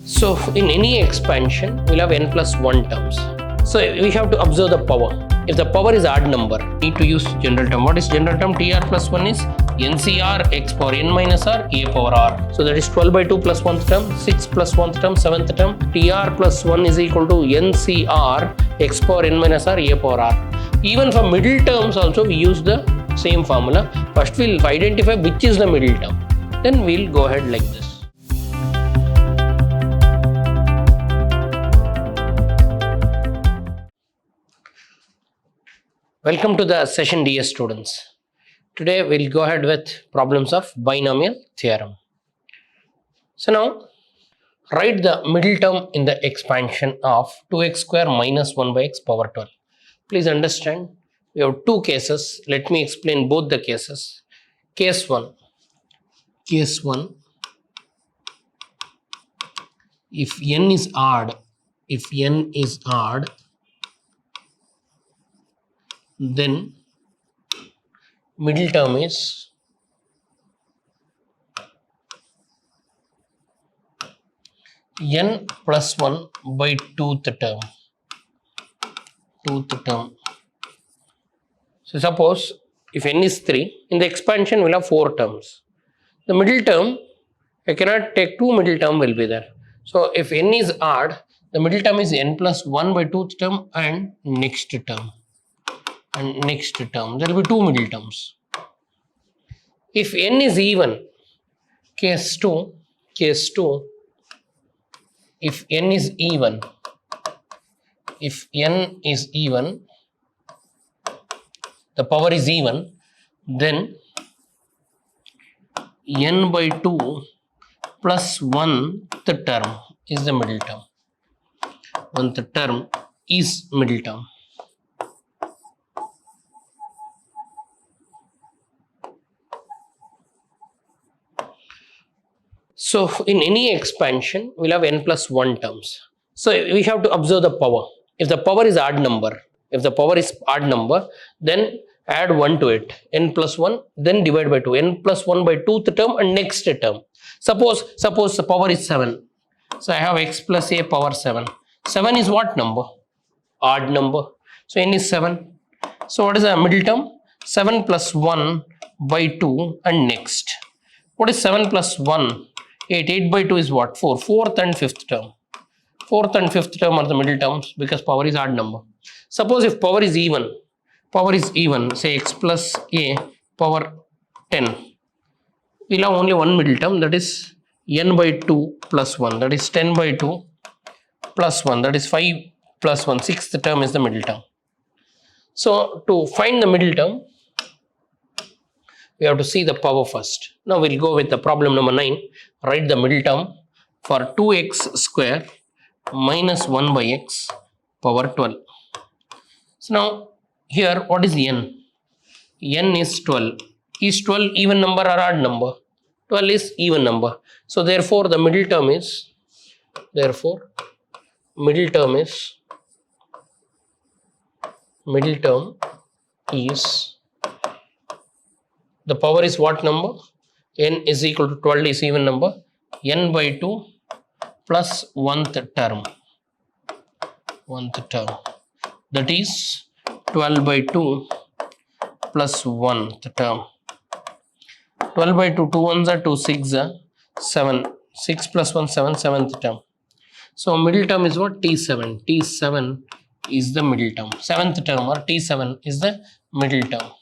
So in any expansion, we'll have n plus 1 terms. So we have to observe the power. If the power is odd number, need to use general term. What is general term? Tr plus 1 is NCR x power n minus r a power r. So that is 12 by 2 plus 1th term, 6 plus 1th term, 7th term. Tr plus 1 is equal to NCR x power n minus r a power r. Even for middle terms also we use the same formula. First we'll identify which is the middle term. Then we'll go ahead like this. Welcome to the session, dear students. Today we'll go ahead with problems of binomial theorem. So now write the middle term in the expansion of 2x square minus 1 by x power 12. Please understand, we have two cases. Let me explain both the cases. Case 1. If n is odd, then middle term is n plus 1 by 2th term. So suppose if n is 3, in the expansion we'll have 4 terms. The middle term, I cannot take two middle term will be there. So if n is odd, the middle term is n plus 1 by 2th term and next term. There will be two middle terms. If n is even, case 2, if n is even, the power is even, then n by 2 plus 1th term is the middle term. 1th term is middle term. So in any expansion, we'll have n plus 1 terms. So we have to observe the power. If the power is odd number, then add 1 to it, n plus 1, then divide by 2, n plus 1 by 2th term and next term. Suppose the power is 7. So I have x plus a power 7. 7 is what number? Odd number. So n is 7. So what is the middle term? 7 plus 1 by 2 and next. What is 7 plus 1? 8. 8 by 2 is what? 4. 4th and 5th term. 4th and 5th term are the middle terms because power is odd number. Suppose if power is even, say x plus a power 10. We'll have only one middle term, that is n by 2 plus 1. That is 10 by 2 plus 1. That is 5 plus 1. 6th term is the middle term. So to find the middle term, we have to see the power first. Now we'll go with the problem number 9. Write the middle term for 2x square minus 1 by x power 12. So now here what is n? N is 12. Is 12 even number or odd number? 12 is even number. So therefore the middle term is the power is what number? N is equal to 12 is even number. N by 2 plus 1th term. That is 12 by 2 plus 1th term. 12 by 2, 2 ones are 2, 6 are 7. 6 plus 1, 7, 7th term. So middle term is what? T7. T7 is the middle term. 7th term or T7 is the middle term.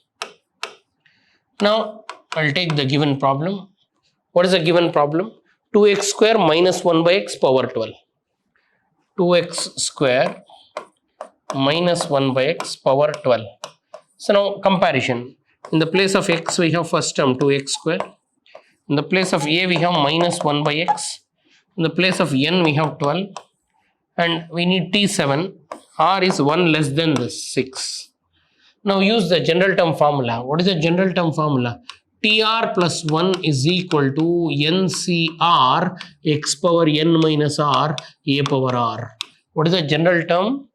Now I'll take the given problem. What is the given problem? 2x square minus 1 by x power 12. 2x square minus 1 by x power 12. So now comparison. In the place of x we have first term 2x square. In the place of a we have minus 1 by x. In the place of n we have 12. And we need T7. R is 1 less than this 6. Now use the general term formula. What is the general term formula? TR plus 1 is equal to NCR x power n minus r a power r. What is the general term?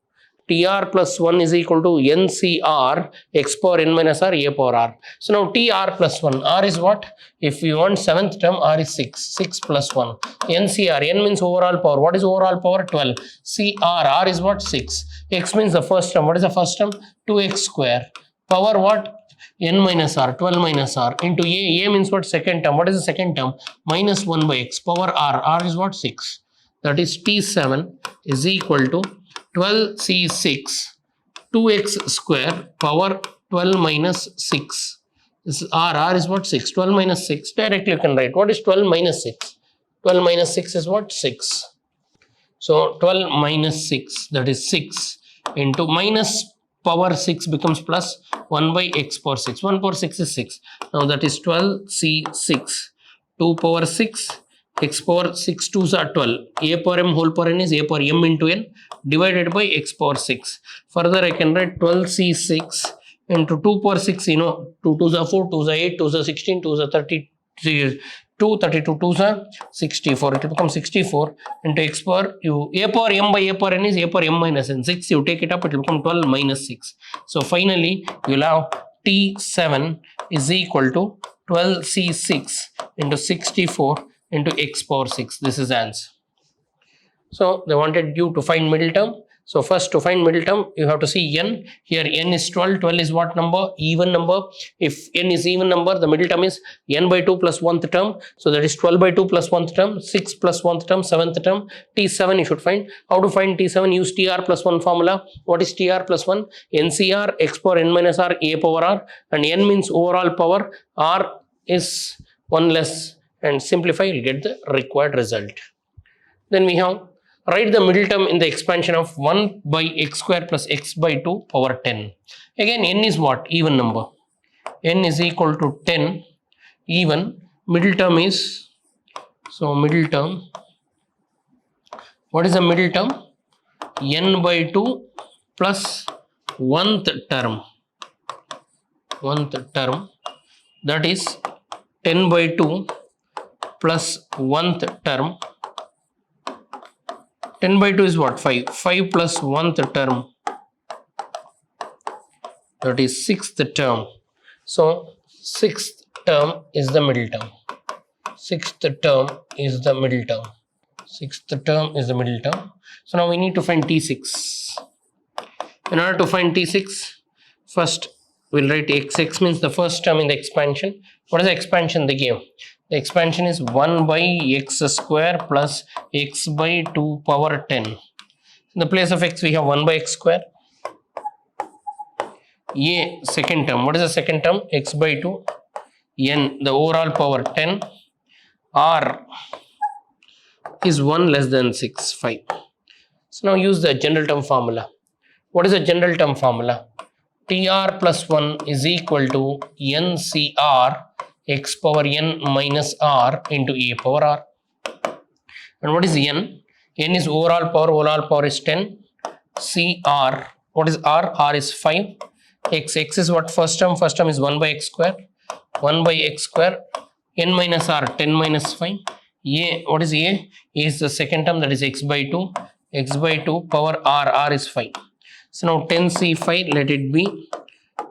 TR plus 1 is equal to NCR x power n minus r a power r. So now TR plus 1, r is what? If you want 7th term, r is 6, 6 plus 1. NCR, n means overall power. What is overall power? 12. CR, r is what? 6. X means the first term. What is the first term? 2x square. Power what? N minus r, 12 minus r into a. A means what? Second term. What is the second term? Minus 1 by x. Power r. R is what? 6. That is T7 is equal to 12C6 2x square power 12 minus 6. This is r. R is what? 6. 12 minus 6. Directly you can write. What is 12 minus 6? 12 minus 6 is what? 6. So 12 minus 6, that is 6 into minus power 6 becomes plus 1 by x power 6. 1 power 6 is 6. Now that is 12C6. 2 power 6, x power 6 2s are 12. A power m whole power n is a power m into n divided by x power 6. Further I can write 12C6 into 2 power 6, 2 2s are 4, 2s are 8, 2s are 16, 2s are 32, 32 2s are 64. It will become 64 into x power a power m by a power n is a power m minus n. 6 you take it up, it will become 12 minus 6. So finally you will have T7 is equal to 12C6 into 64 into x power 6. This is answer. So they wanted you to find middle term. So first to find middle term, you have to see n. Here n is 12. 12 is what number? Even number. If n is even number, the middle term is n by 2 plus 1th term. So that is 12 by 2 plus 1th term, 6 plus 1th term, 7th term. T7 you should find. How to find T7? Use TR plus 1 formula. What is TR plus 1? NCR x power n minus r a power r, and n means overall power, r is 1 less, and simplify, you'll get the required result. Then we have write the middle term in the expansion of 1 by x square plus x by 2 power 10. Again n is what? Even number. N is equal to 10 even. Middle term is, so middle term, what is the middle term? N by 2 plus 1th term. 1th term, that is 10 by 2 plus 1th term. 10 by 2 is what? 5. 5 plus 1th term, that is 6th term. So 6th term is the middle term. 6th term is the middle term. 6th term is the middle term. So now we need to find T6. In order to find T6, first we'll write x. X means the first term in the expansion. What is the expansion they gave? The expansion is 1 by x square plus x by 2 power 10. In the place of x we have 1 by x square. A second term. What is the second term? X by 2. N the overall power 10. R is 1 less than 6, 5. So now use the general term formula. What is the general term formula? TR plus 1 is equal to NCR x power n minus r into a power r. And what is n? N is overall power is 10. CR, what is r? R is 5. X is what? First term is 1 by x square. 1 by x square. N minus r, 10 minus 5. A, what is A? A is the second term, that is x by 2. X by 2 power r is 5. So now 10C5, let it be,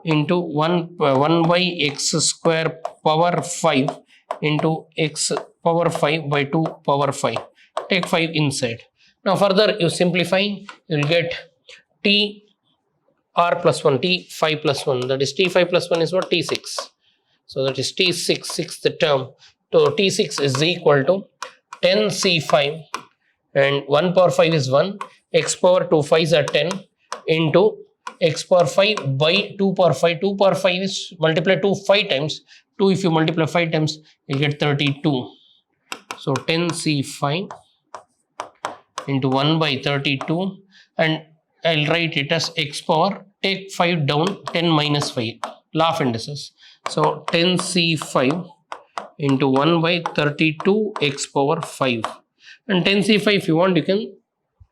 into 1 by x square power 5 into x power 5 by 2 power 5. Take 5 inside. Now further you simplify, you will get TR plus 1, T5 plus 1. That is T5 plus 1 is what? T6. So that is T6, 6th term. So T6 is equal to 10C5 and 1 power 5 is 1. X power 2 5s are 10 into x power 5 by 2 power 5. 2 power 5 is multiply 2 5 times. 2 if you multiply 5 times, you get 32. So 10C5 into 1 by 32, and I'll write it as x power, take 5 down, 10 minus 5, law of indices. So 10C5 into 1 by 32 x power 5. And 10C5 if you want, you can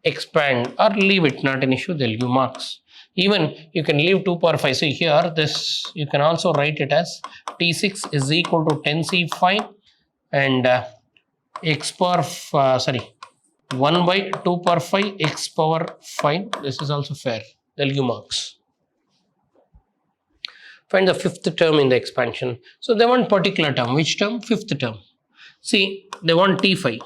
expand or leave it, not an issue, they'll give marks. Even you can leave 2 power 5. So here this you can also write it as T6 is equal to 10C5 and x power 1 by 2 power 5 x power 5. This is also fair. they'll give marks. Find the fifth term in the expansion. So they want particular term. Which term? Fifth term. See, they want T5.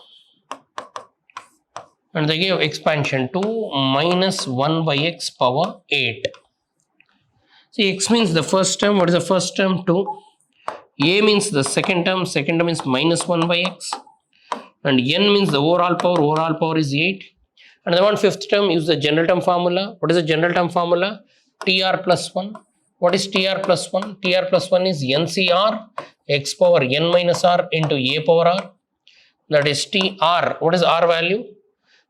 And they give expansion to minus 1 by x power 8. See, x means the first term. What is the first term? 2. A means the second term is minus 1 by x. And n means the overall power is 8. And they want fifth term, use the general term formula. What is the general term formula? TR plus 1. What is TR plus 1? TR plus 1 is NCR x power n minus r into a power r. That is TR. What is r value?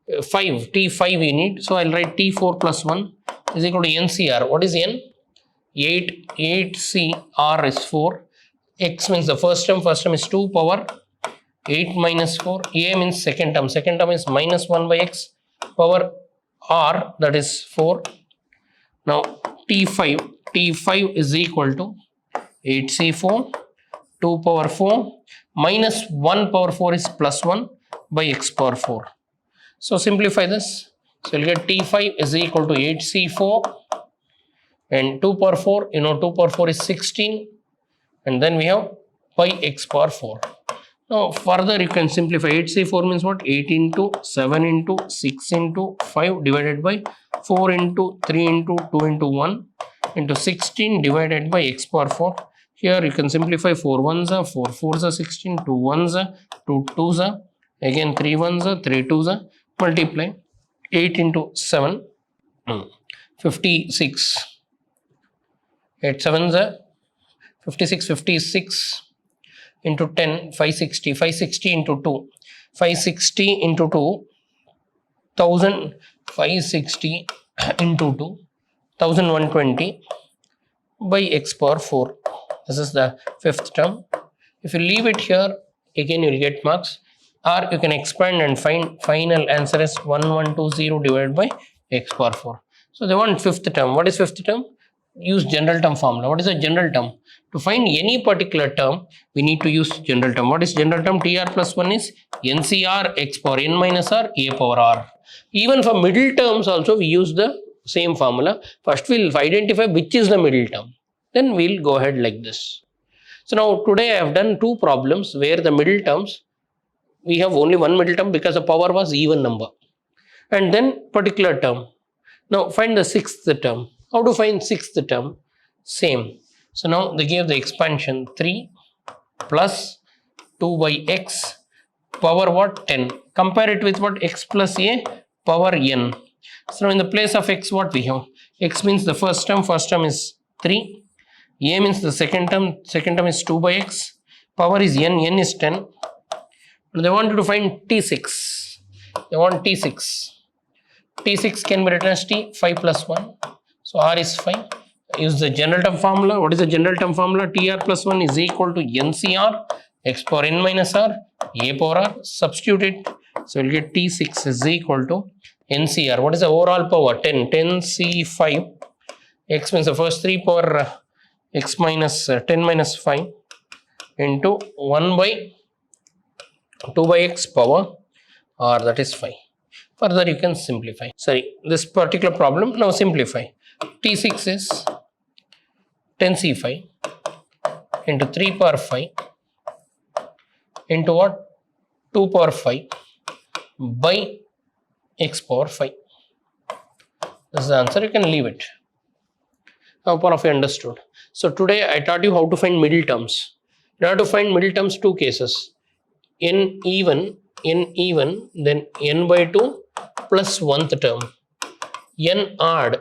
5. T5 we need. So I'll write T4 plus 1 is equal to NCR. What is n? 8. 8CR is 4. X means the first term is 2 power 8 minus 4. A means second term is minus 1 by x power r, that is 4. Now T5 is equal to 8C4 2 power 4 minus 1 power 4 is plus 1 by x power 4. So simplify this. So you'll get T5 is equal to 8C4 and 2 power 4, 2 power 4 is 16, and then we have by x power 4. Now further you can simplify. 8C4 means what? 8 into 7 into 6 into 5 divided by 4 into 3 into 2 into 1 into 16 divided by x power 4. Here you can simplify. 4 ones are 4 4s are 16, 2 ones are 2 2s are, again 3 ones are 3 2s are, multiply 8 into 7 56, 8 7s are 56 into 10 560 into 2 560 into 2 1000 560 into 2 1120 by x power 4. This is the fifth term. If you leave it here, again you will get marks, or you can expand and find final answer is 1120 divided by x power 4. So they want fifth term. What is fifth term? Use general term formula. What is a general term? To find any particular term, we need to use general term. What is general term? TR plus 1 is NCR x power n minus r a power r. Even for middle terms also we use the same formula. First we'll identify which is the middle term. Then we'll go ahead like this. So now today I have done two problems where the middle terms, we have only one middle term because the power was even number. And then particular term. Now find the sixth term. How to find sixth term? Same. So now they gave the expansion 3 plus 2 by x power what? 10. Compare it with what? X plus a power n. So now in the place of x what we have? X means the first term is 3. A means the second term is 2 by x. Power is n is 10. They wanted to find T6. They want T6. T6 can be written as T, 5 plus 1. So R is 5. Use the general term formula. What is the general term formula? TR plus 1 is equal to NCR x power n minus r a power r. Substitute it. So we'll get T6 is equal to NCR. What is the overall power? 10. 10C5. X means the first 3 power x minus 10 minus 5 into 1 by 2 by x power r, that is 5. Further you can simplify. Sorry, this particular problem now simplify. T6 is 10C5 into 3 power 5 into what? 2 power 5 by x power 5. This is the answer. You can leave it. I hope all of you understood. So today I taught you how to find middle terms. In order to find middle terms, two cases. N even, then n by 2 plus 1th term. N odd.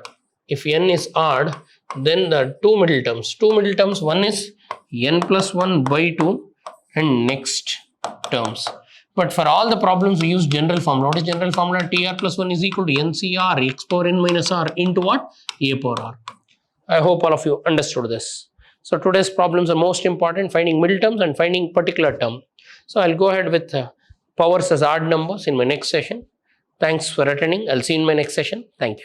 If n is odd, then the two middle terms. One is n plus 1 by 2 and next terms. But for all the problems we use general formula. What is general formula? TR plus 1 is equal to NCR x power n minus r into what? A power r. I hope all of you understood this. So today's problems are most important, finding middle terms and finding particular term. So I'll go ahead with powers as odd numbers in my next session. Thanks for attending. I'll see you in my next session. Thank you.